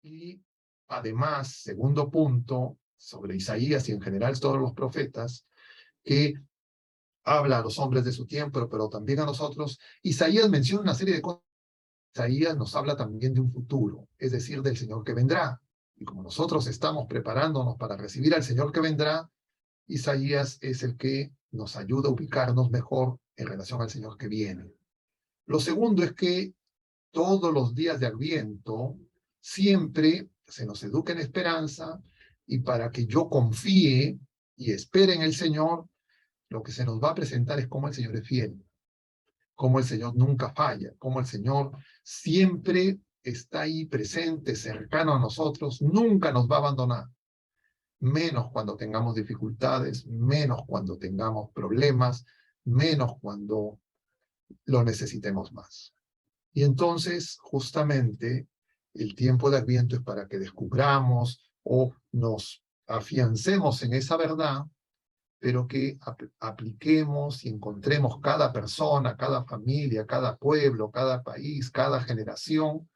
Y además, segundo punto, sobre Isaías y en general todos los profetas, que habla a los hombres de su tiempo, pero también a nosotros. Isaías menciona una serie de cosas. Isaías nos habla también de un futuro, es decir, del Señor que vendrá. Y como nosotros estamos preparándonos para recibir al Señor que vendrá, Isaías es el que nos ayuda a ubicarnos mejor en relación al Señor que viene. Lo segundo es que todos los días de Adviento siempre se nos educa en esperanza, y para que yo confíe y espere en el Señor, lo que se nos va a presentar es cómo el Señor es fiel, cómo el Señor nunca falla, cómo el Señor siempre está ahí presente, cercano a nosotros, nunca nos va a abandonar, menos cuando tengamos dificultades, menos cuando tengamos problemas, menos cuando lo necesitemos más. Y entonces, justamente, el tiempo de Adviento es para que descubramos o nos afiancemos en esa verdad, pero que apliquemos y encontremos cada persona, cada familia, cada pueblo, cada país, cada generación,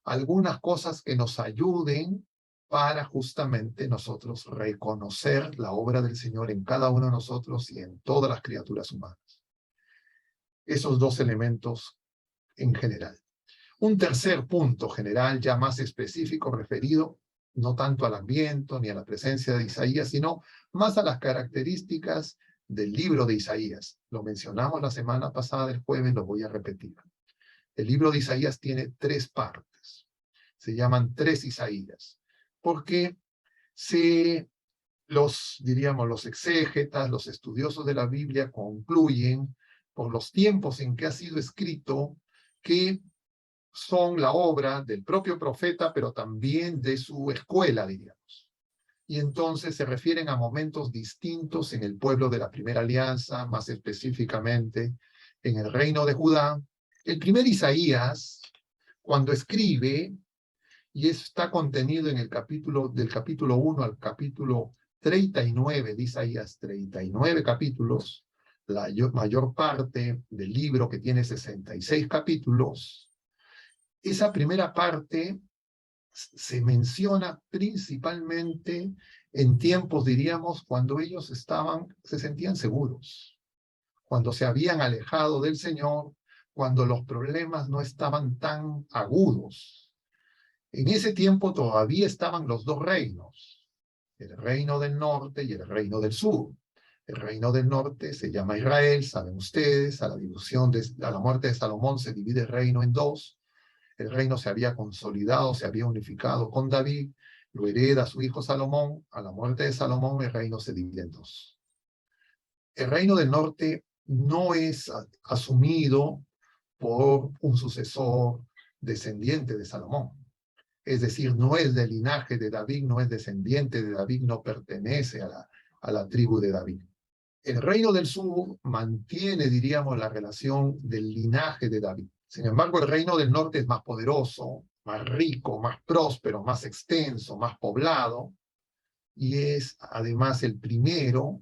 algunas cosas que nos ayuden para justamente nosotros reconocer la obra del Señor en cada uno de nosotros y en todas las criaturas humanas. Esos dos elementos en general. Un tercer punto general, ya más específico, referido no tanto al Adviento ni a la presencia de Isaías, sino más a las características del libro de Isaías. Lo mencionamos la semana pasada, el jueves, lo voy a repetir. El libro de Isaías tiene tres partes. Se llaman tres Isaías, porque los exégetas, los estudiosos de la Biblia concluyen, por los tiempos en que ha sido escrito, que son la obra del propio profeta, pero también de su escuela, diríamos. Y entonces se refieren a momentos distintos en el pueblo de la primera alianza, más específicamente en el reino de Judá. El primer Isaías, cuando escribe, y está contenido en el del capítulo 1 al capítulo 39 de Isaías, 39 capítulos, la mayor parte del libro, que tiene 66 capítulos. Esa primera parte se menciona principalmente en tiempos, diríamos, cuando ellos se sentían seguros, cuando se habían alejado del Señor, cuando los problemas no estaban tan agudos. En ese tiempo todavía estaban los dos reinos, el reino del norte y el reino del sur. El reino del norte se llama Israel, saben ustedes, a la muerte de Salomón se divide el reino en dos. El reino se había consolidado, se había unificado con David, lo hereda su hijo Salomón. A la muerte de Salomón el reino se divide en dos. El reino del norte no es asumido por un sucesor descendiente de Salomón. Es decir, no es del linaje de David, no es descendiente de David, no pertenece a la tribu de David. El reino del sur mantiene, diríamos, la relación del linaje de David. Sin embargo, el reino del norte es más poderoso, más rico, más próspero, más extenso, más poblado, y es además el primero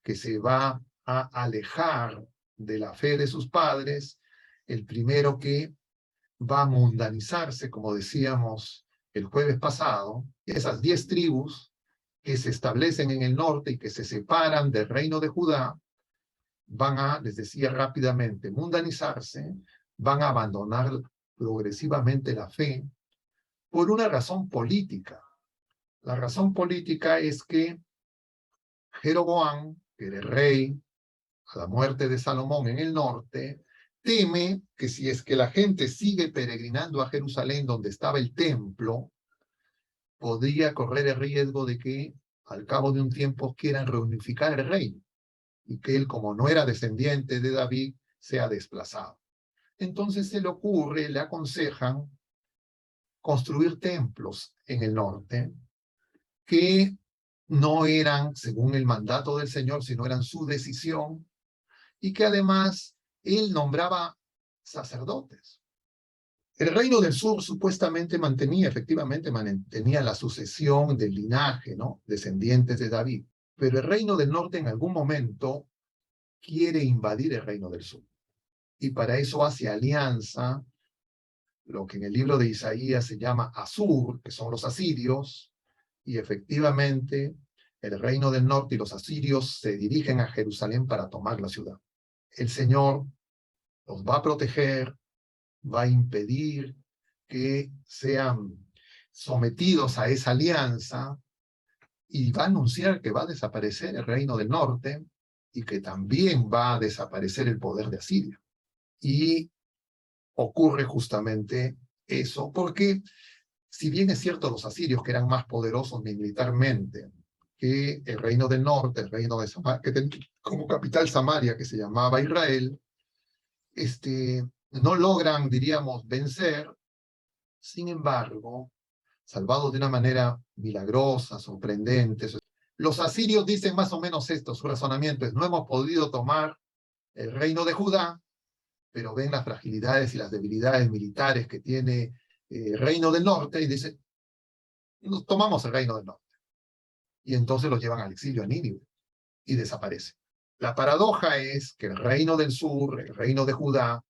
que se va a alejar de la fe de sus padres, el primero que va a mundanizarse, como decíamos el jueves pasado. Esas 10 tribus que se establecen en el norte y que se separan del reino de Judá, van a, les decía rápidamente, mundanizarse, van a abandonar progresivamente la fe por una razón política. La razón política es que Jeroboam, que era el rey a la muerte de Salomón en el norte, teme que si es que la gente sigue peregrinando a Jerusalén, donde estaba el templo, podría correr el riesgo de que al cabo de un tiempo quieran reunificar el reino y que él, como no era descendiente de David, sea desplazado. Entonces le aconsejan construir templos en el norte que no eran según el mandato del Señor, sino eran su decisión, y que además él nombraba sacerdotes. El reino del sur supuestamente efectivamente mantenía la sucesión del linaje, ¿no? Descendientes de David. Pero el reino del norte en algún momento quiere invadir el reino del sur. Y para eso hace alianza lo que en el libro de Isaías se llama Asur, que son los asirios, y efectivamente el reino del norte y los asirios se dirigen a Jerusalén para tomar la ciudad. El Señor los va a proteger, va a impedir que sean sometidos a esa alianza y va a anunciar que va a desaparecer el reino del norte y que también va a desaparecer el poder de Asiria. Y ocurre justamente eso, porque si bien es cierto los asirios que eran más poderosos militarmente que el reino del norte, el reino de Samaria, que tenía como capital Samaria, que se llamaba Israel, no logran, diríamos, vencer. Sin embargo, salvados de una manera milagrosa, sorprendente. Los asirios dicen más o menos esto, su razonamiento es: no hemos podido tomar el reino de Judá, pero ven las fragilidades y las debilidades militares que tiene el reino del norte y dicen: nos tomamos el reino del norte. Y entonces los llevan al exilio a Nínive y desaparece. La paradoja es que el reino del sur, el reino de Judá,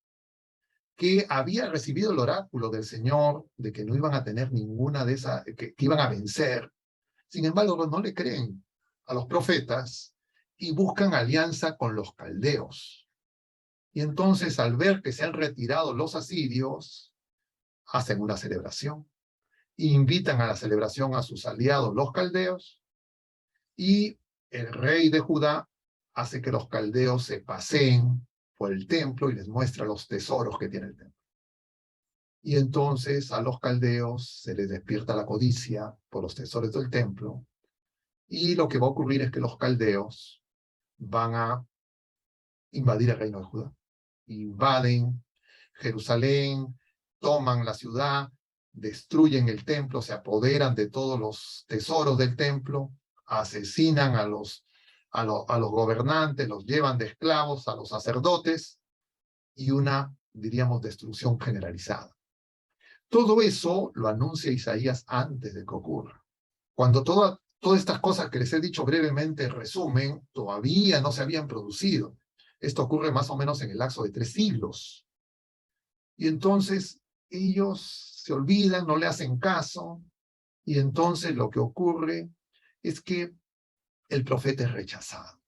que había recibido el oráculo del Señor de que no iban a tener ninguna de esas, que iban a vencer, sin embargo no le creen a los profetas y buscan alianza con los caldeos. Y entonces, al ver que se han retirado los asirios, hacen una celebración, e invitan a la celebración a sus aliados los caldeos, y el rey de Judá hace que los caldeos se paseen por el templo y les muestra los tesoros que tiene el templo. Y entonces a los caldeos se les despierta la codicia por los tesoros del templo, y lo que va a ocurrir es que los caldeos van a invadir el reino de Judá. Invaden Jerusalén, toman la ciudad, destruyen el templo, se apoderan de todos los tesoros del templo, asesinan a los gobernantes, los llevan de esclavos a los sacerdotes, y una, diríamos, destrucción generalizada. Todo eso lo anuncia Isaías antes de que ocurra. Cuando todas estas cosas que les he dicho brevemente en resumen, todavía no se habían producido. Esto ocurre más o menos en el lapso de 3 siglos. Y entonces ellos se olvidan, no le hacen caso, y entonces lo que ocurre es que el profeta es rechazado.